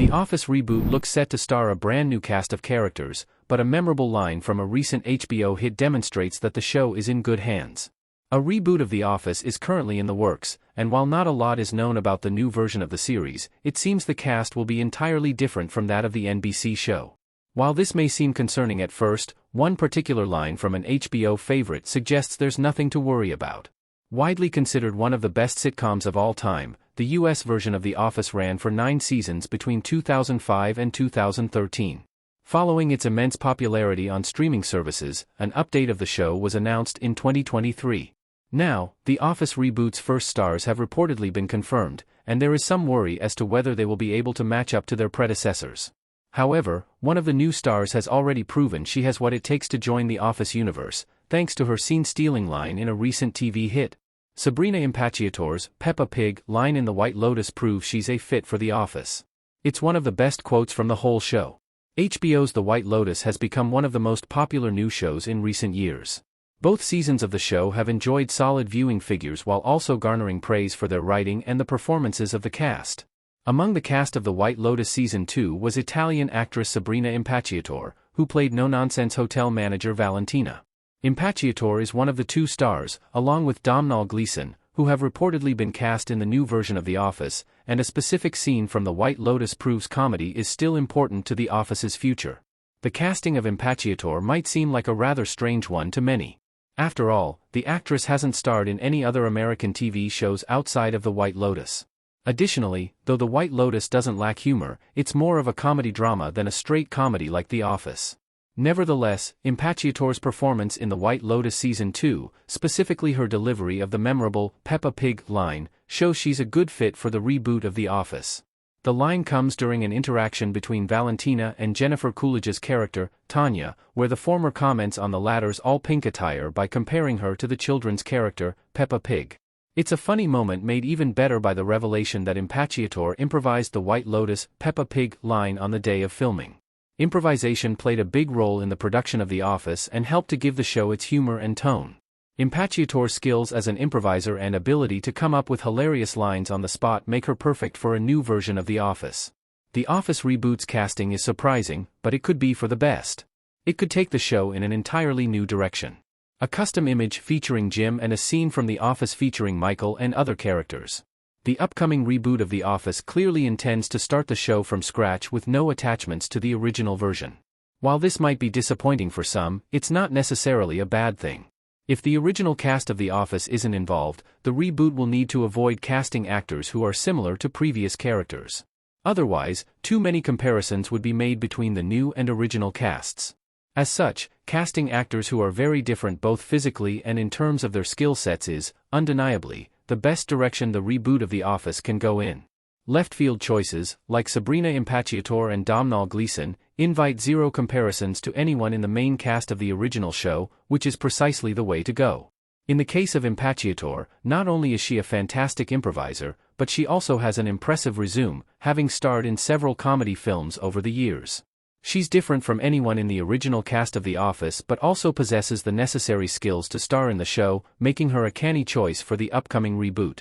The Office reboot looks set to star a brand new cast of characters, but a memorable line from a recent HBO hit demonstrates that the show is in good hands. A reboot of The Office is currently in the works, and while not a lot is known about the new version of the series, it seems the cast will be entirely different from that of the NBC show. While this may seem concerning at first, one particular line from an HBO favorite suggests there's nothing to worry about. Widely considered one of the best sitcoms of all time, the US version of The Office ran for 9 seasons between 2005 and 2013. Following its immense popularity on streaming services, an update of the show was announced in 2023. Now, The Office reboot's first stars have reportedly been confirmed, and there is some worry as to whether they will be able to match up to their predecessors. However, one of the new stars has already proven she has what it takes to join the Office universe, thanks to her scene-stealing line in a recent TV hit. Sabrina Impacciator's Peppa Pig line in The White Lotus proves she's a fit for The Office. It's one of the best quotes from the whole show. HBO's The White Lotus has become one of the most popular new shows in recent years. Both seasons of the show have enjoyed solid viewing figures while also garnering praise for their writing and the performances of the cast. Among the cast of The White Lotus Season 2 was Italian actress Sabrina Impacciator, who played no-nonsense hotel manager Valentina. Impacciator is one of the 2 stars, along with Domhnall Gleeson, who have reportedly been cast in the new version of The Office, and a specific scene from The White Lotus proves comedy is still important to The Office's future. The casting of Impacciator might seem like a rather strange one to many. After all, the actress hasn't starred in any other American TV shows outside of The White Lotus. Additionally, though The White Lotus doesn't lack humor, it's more of a comedy drama than a straight comedy like The Office. Nevertheless, Impacciator's performance in The White Lotus Season 2, specifically her delivery of the memorable Peppa Pig line, shows she's a good fit for the reboot of The Office. The line comes during an interaction between Valentina and Jennifer Coolidge's character, Tanya, where the former comments on the latter's all-pink attire by comparing her to the children's character, Peppa Pig. It's a funny moment made even better by the revelation that Impacciator improvised the White Lotus Peppa Pig line on the day of filming. Improvisation played a big role in the production of The Office and helped to give the show its humor and tone. Impacciator's skills as an improviser and ability to come up with hilarious lines on the spot make her perfect for a new version of The Office. The Office reboot's casting is surprising, but it could be for the best. It could take the show in an entirely new direction. A custom image featuring Jim and a scene from The Office featuring Michael and other characters. The upcoming reboot of The Office clearly intends to start the show from scratch with no attachments to the original version. While this might be disappointing for some, it's not necessarily a bad thing. If the original cast of The Office isn't involved, the reboot will need to avoid casting actors who are similar to previous characters. Otherwise, too many comparisons would be made between the new and original casts. As such, casting actors who are very different both physically and in terms of their skill sets is, undeniably, the best direction the reboot of The Office can go in. Left-field choices, like Sabrina Impacciator and Domhnall Gleeson, invite zero comparisons to anyone in the main cast of the original show, which is precisely the way to go. In the case of Impacciator, not only is she a fantastic improviser, but she also has an impressive resume, having starred in several comedy films over the years. She's different from anyone in the original cast of The Office but also possesses the necessary skills to star in the show, making her a canny choice for the upcoming reboot.